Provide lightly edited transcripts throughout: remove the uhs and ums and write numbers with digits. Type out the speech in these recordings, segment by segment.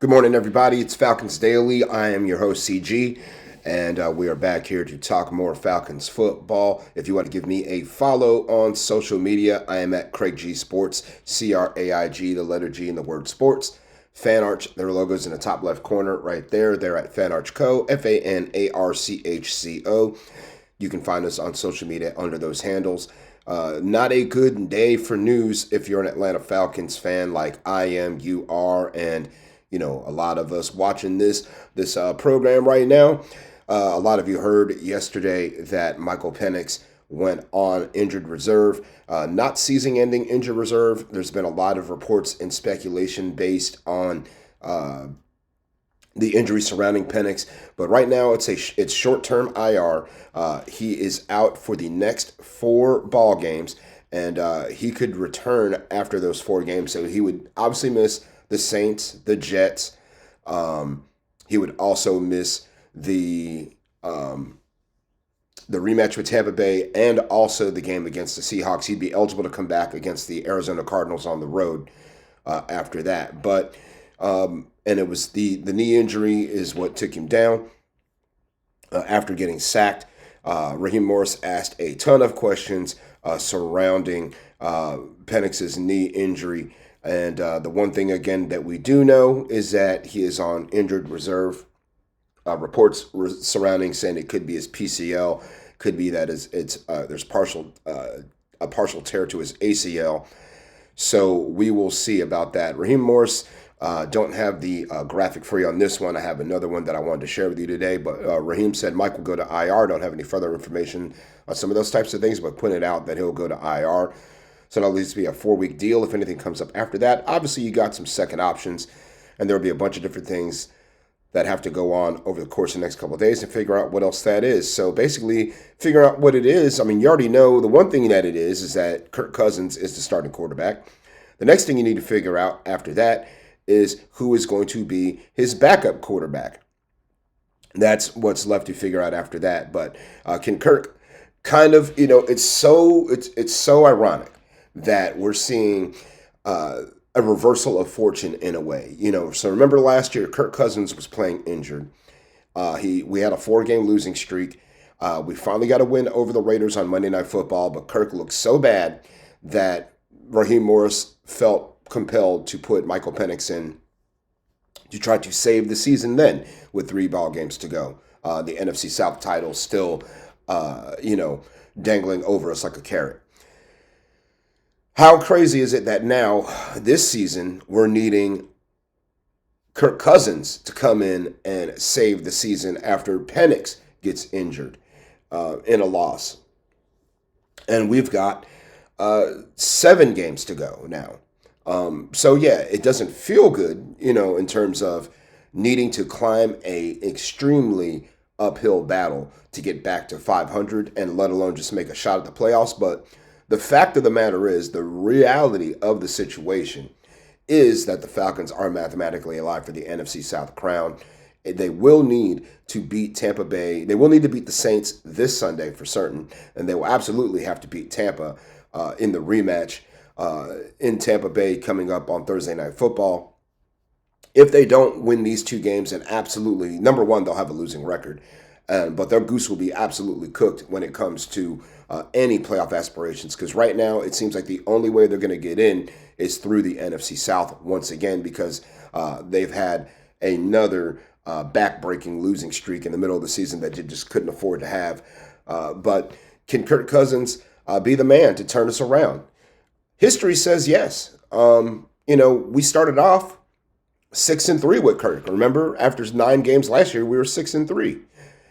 Good morning, everybody. It's Falcons Daily. I am your host, CG, and we are back here to talk more Falcons football. If you want to give me a follow on social media, I am at Craig G Sports, CRAIG, the letter G in the word sports. FanArch, their logo's in the top left corner right there. They're at FanArch Co., FANARCHCO. You can find us on social media under those handles. Not a good day for news if you're an Atlanta Falcons fan like I am, you are, and a lot of us watching this program right now. A lot of you heard yesterday that Michael Penix went on injured reserve, not season-ending injured reserve. There's been a lot of reports and speculation based on the injury surrounding Penix, but right now it's short-term IR. He is out for the next 4 ball games, and he could return after those 4 games. So he would obviously miss the Saints, the Jets. He would also miss the rematch with Tampa Bay and also the game against the Seahawks. He'd be eligible to come back against the Arizona Cardinals on the road after that. But and it was the knee injury is what took him down after getting sacked. Raheem Morris asked a ton of questions surrounding Penix's knee injury. And the one thing, again, that we do know is that he is on injured reserve. Reports surrounding saying it could be his PCL, could be that there's a partial tear to his ACL. So we will see about that. Raheem Morris, don't have the graphic for you on this one. I have another one that I wanted to share with you today. But Raheem said Mike will go to IR. Don't have any further information on some of those types of things, but pointed out that he'll go to IR. So that'll at least be a 4-week deal. If anything comes up after that, obviously you got some second options, and there'll be a bunch of different things that have to go on over the course of the next couple of days and figure out what else that is. So basically, figure out what it is. I mean, you already know the one thing that it is that Kirk Cousins is the starting quarterback. The next thing you need to figure out after that is who is going to be his backup quarterback. That's what's left to figure out after that. But can Kirk kind of, it's so ironic that we're seeing a reversal of fortune in a way. So remember last year, Kirk Cousins was playing injured. We had a 4-game losing streak. We finally got a win over the Raiders on Monday Night Football, but Kirk looked so bad that Raheem Morris felt compelled to put Michael Penix in to try to save the season then with 3 ball games to go. The NFC South title still, dangling over us like a carrot. How crazy is it that now, this season, we're needing Kirk Cousins to come in and save the season after Penix gets injured in a loss? And we've got 7 games to go now. So yeah, it doesn't feel good, in terms of needing to climb a extremely uphill battle to get back to 500 and let alone just make a shot at the playoffs. But the fact of the matter is, the reality of the situation is that the Falcons are mathematically alive for the NFC South crown. They will need to beat Tampa Bay. They will need to beat the Saints this Sunday for certain, and they will absolutely have to beat Tampa in the rematch in Tampa Bay coming up on Thursday Night Football. If they don't win these 2 games, then absolutely, number one, they'll have a losing record. But their goose will be absolutely cooked when it comes to any playoff aspirations. Because right now, it seems like the only way they're going to get in is through the NFC South once again, because they've had another back-breaking losing streak in the middle of the season that you just couldn't afford to have. But can Kirk Cousins be the man to turn us around? History says yes. We started off 6-3 with Kirk. Remember, after 9 games last year, we were 6-3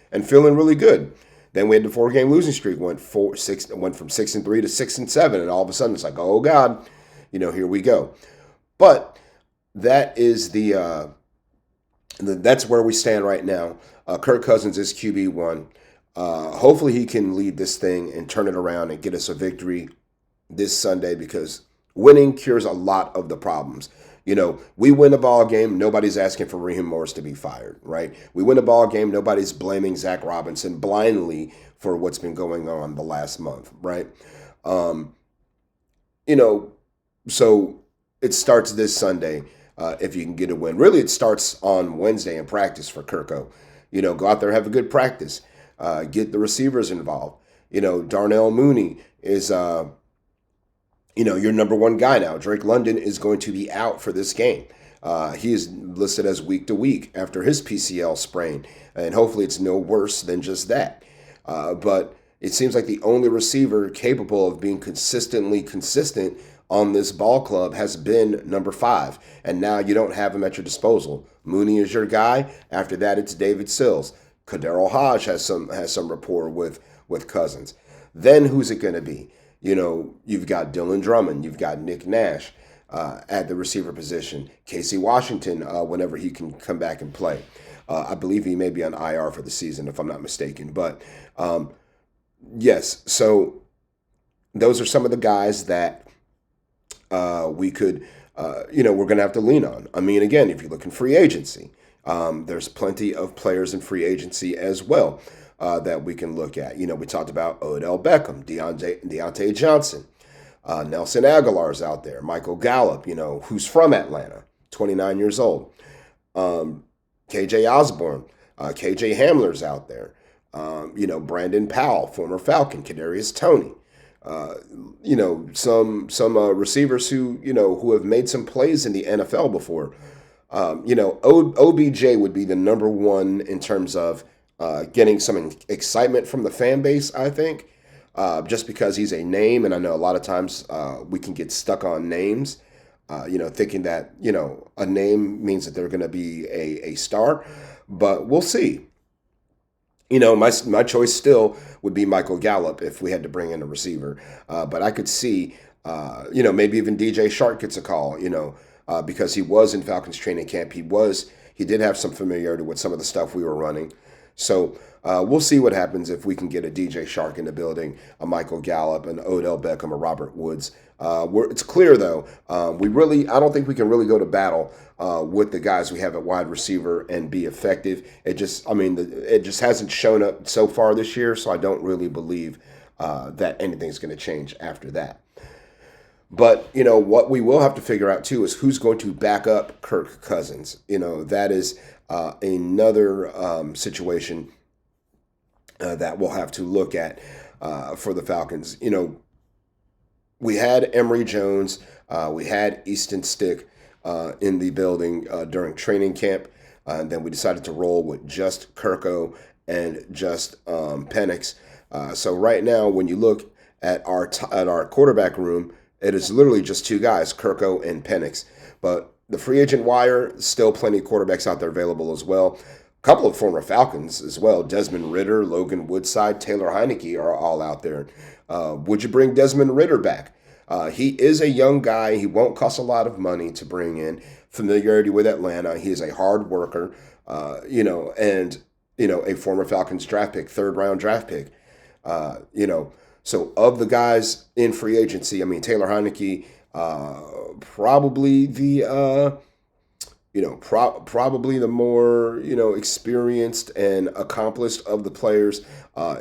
and feeling really good. Then we had the 4-game losing streak, went from 6-3 to 6-7, and all of a sudden it's like, oh God, here we go. But that is that's where we stand right now. Kirk Cousins is QB1. Hopefully he can lead this thing and turn it around and get us a victory this Sunday, because winning cures a lot of the problems. We win a ball game, nobody's asking for Raheem Morris to be fired, right? We win a ball game, nobody's blaming Zach Robinson blindly for what's been going on the last month, right? So it starts this Sunday. if you can get a win. Really, it starts on Wednesday in practice for Kirko. Go out there, have a good practice, get the receivers involved. Darnell Mooney is, your number one guy now. Drake London is going to be out for this game. He is listed as week to week after his PCL sprain, and hopefully it's no worse than just that. But it seems like the only receiver capable of being consistently consistent on this ball club has been number 5, and now you don't have him at your disposal. Mooney is your guy. After that, it's David Sills. Kadero Hodge has some rapport with Cousins. Then who's it going to be? You've got Dylan Drummond. You've got Nick Nash at the receiver position. Casey Washington, whenever he can come back and play. I believe he may be on IR for the season, if I'm not mistaken. But yes, so those are some of the guys that we could, we're going to have to lean on. I mean, again, if you look in free agency, there's plenty of players in free agency as well that we can look at. We talked about Odell Beckham, Deontay Johnson, Nelson Aguilar's out there, Michael Gallup, who's from Atlanta, 29 years old, KJ Osborne, KJ Hamler's out there, Brandon Powell, former Falcon, Kadarius Toney. Some receivers who have made some plays in the NFL before. OBJ would be the number one in terms of getting some excitement from the fan base, I think, just because he's a name. And I know a lot of times we can get stuck on names, thinking that, a name means that they're going to be a star. But we'll see. My choice still would be Michael Gallup if we had to bring in a receiver. But I could see, maybe even DJ Shark gets a call, because he was in Falcons training camp. He did have some familiarity with some of the stuff we were running. So we'll see what happens if we can get a DJ Shark in the building, a Michael Gallup, an Odell Beckham, a Robert Woods. It's clear, though, I don't think we can really go to battle with the guys we have at wide receiver and be effective. It just hasn't shown up so far this year, so I don't really believe that anything's going to change after that. But, what we will have to figure out, too, is who's going to back up Kirk Cousins. That is another situation that we'll have to look at for the Falcons. We had Emory Jones, we had Easton Stick in the building during training camp, and then we decided to roll with just Kirko and just Penix. So right now, when you look at our quarterback room, it is literally just two guys, Kirko and Penix. But the free agent wire, still plenty of quarterbacks out there available as well. A couple of former Falcons as well. Desmond Ridder, Logan Woodside, Taylor Heineke are all out there. Would you bring Desmond Ridder back? He is a young guy. He won't cost a lot of money to bring in. Familiarity with Atlanta. He is a hard worker, and a former Falcons draft pick, 3rd-round draft pick. So of the guys in free agency, Taylor Heineke, probably the probably the more experienced and accomplished of the players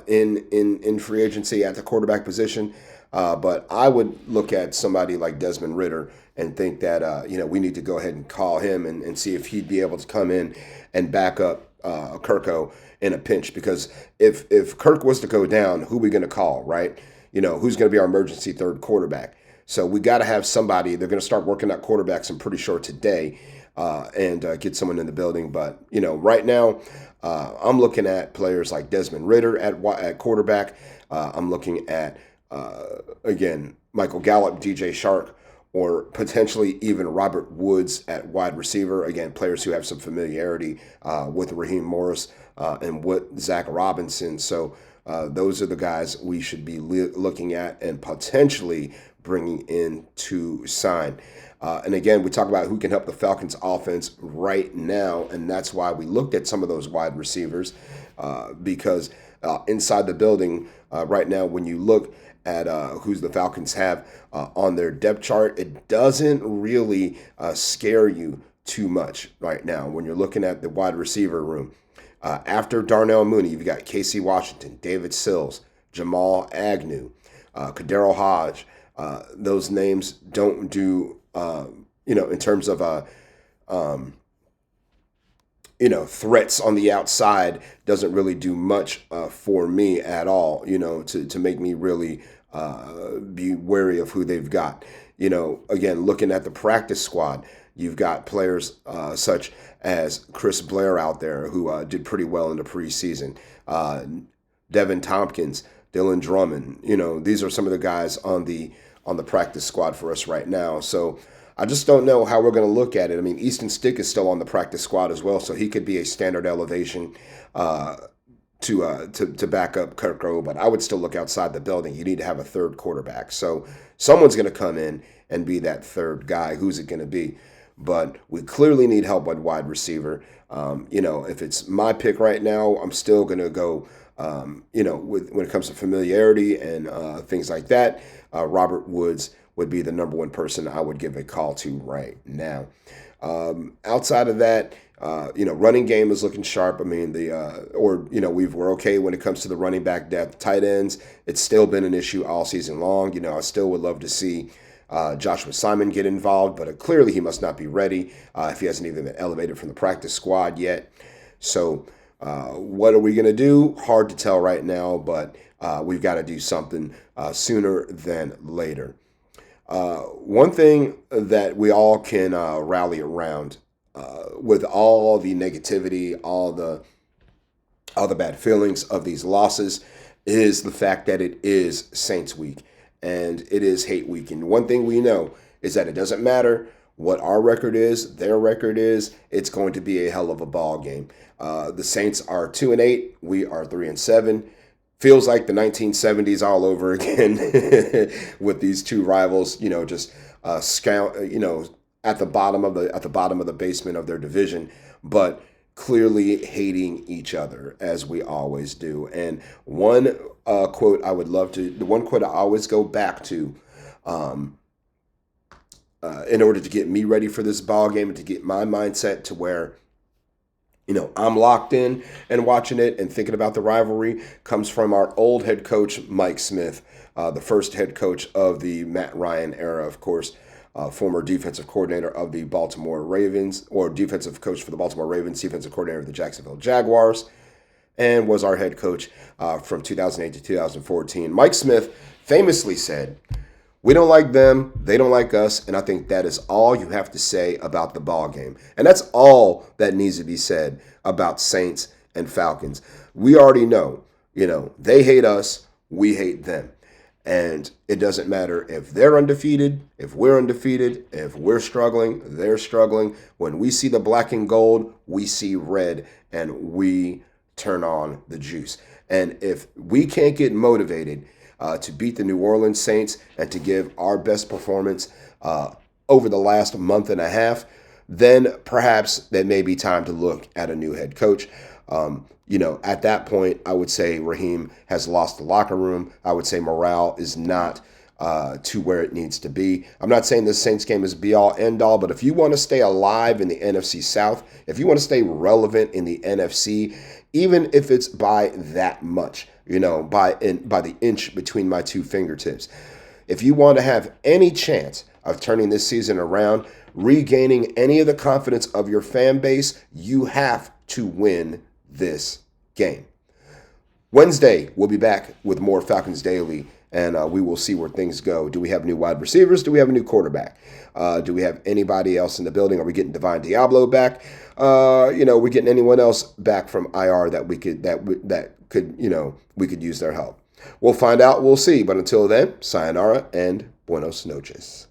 in free agency at the quarterback position. But I would look at somebody like Desmond Ridder and think that we need to go ahead and call him and see if he'd be able to come in and back up Kirko in a pinch. Because if Kirk was to go down, who are we going to call, right? Who's going to be our emergency third quarterback? So we got to have somebody. They're going to start working out quarterbacks, I'm pretty sure, today and get someone in the building. But, right now I'm looking at players like Desmond Ridder at quarterback. I'm looking at, again, Michael Gallup, DJ Shark, or potentially even Robert Woods at wide receiver. Again, players who have some familiarity with Raheem Morris and with Zach Robinson. So those are the guys we should be looking at and potentially bringing in to sign. And again, we talk about who can help the Falcons offense right now, and that's why we looked at some of those wide receivers because inside the building right now, when you look at who the Falcons have on their depth chart, it doesn't really scare you too much right now when you're looking at the wide receiver room. After Darnell Mooney, you've got Casey Washington, David Sills, Jamal Agnew, Kadero Hodge. Those names don't do, in terms of threats on the outside doesn't really do much for me at all, to make me really be wary of who they've got. Again, looking at the practice squad, you've got players such as Chris Blair out there who did pretty well in the preseason. Devin Tompkins, Dylan Drummond, these are some of the guys on the practice squad for us right now. So I just don't know how we're going to look at it. I mean, Easton Stick is still on the practice squad as well, so he could be a standard elevation to back up Kirk Rowe. But I would still look outside the building. You need to have a third quarterback. So someone's going to come in and be that third guy. Who's it going to be? But we clearly need help at wide receiver. If it's my pick right now, I'm still going to go, when it comes to familiarity and things like that, Robert Woods would be the number one person I would give a call to right now. Outside of that, running game is looking sharp. I mean, we're okay when it comes to the running back depth. Tight ends, it's still been an issue all season long. I still would love to see Joshua Simon get involved, but clearly he must not be ready if he hasn't even been elevated from the practice squad yet. So what are we going to do? Hard to tell right now, but we've got to do something sooner than later. One thing that we all can rally around with all the negativity, all the bad feelings of these losses is the fact that it is Saints Week and it is Hate Week. And one thing we know is that it doesn't matter what our record is, their record is, it's going to be a hell of a ball game. The Saints are 2-8, we are 3-7. Feels like the 1970s all over again with these two rivals, just at the bottom of the basement of their division, but clearly hating each other as we always do. And one quote I always go back to, in order to get me ready for this ball game and to get my mindset to where I'm locked in and watching it and thinking about the rivalry, comes from our old head coach, Mike Smith, the first head coach of the Matt Ryan era, of course, former defensive coordinator of the Baltimore Ravens, or defensive coach for the Baltimore Ravens, defensive coordinator of the Jacksonville Jaguars, and was our head coach from 2008 to 2014. Mike Smith famously said, "We don't like them, they don't like us," and I think that is all you have to say about the ball game. And that's all that needs to be said about Saints and Falcons. We already know, they hate us, we hate them. And it doesn't matter if they're undefeated, if we're undefeated, if we're struggling, they're struggling. When we see the black and gold, we see red, and we turn on the juice. And if we can't get motivated to beat the New Orleans Saints and to give our best performance over the last month and a half, then perhaps it may be time to look at a new head coach. At that point, I would say Raheem has lost the locker room. I would say morale is not to where it needs to be. I'm not saying this Saints game is be-all, end-all, but if you want to stay alive in the NFC South, if you want to stay relevant in the NFC, even if it's by that much, by the inch between my two fingertips, if you want to have any chance of turning this season around, regaining any of the confidence of your fan base, you have to win this game. Wednesday, we'll be back with more Falcons Daily, and we will see where things go. Do we have new wide receivers? Do we have a new quarterback? Do we have anybody else in the building? Are we getting Divine Diablo back? We're getting anyone else back from IR that we could use their help. We'll find out. We'll see. But until then, sayonara and buenos noches.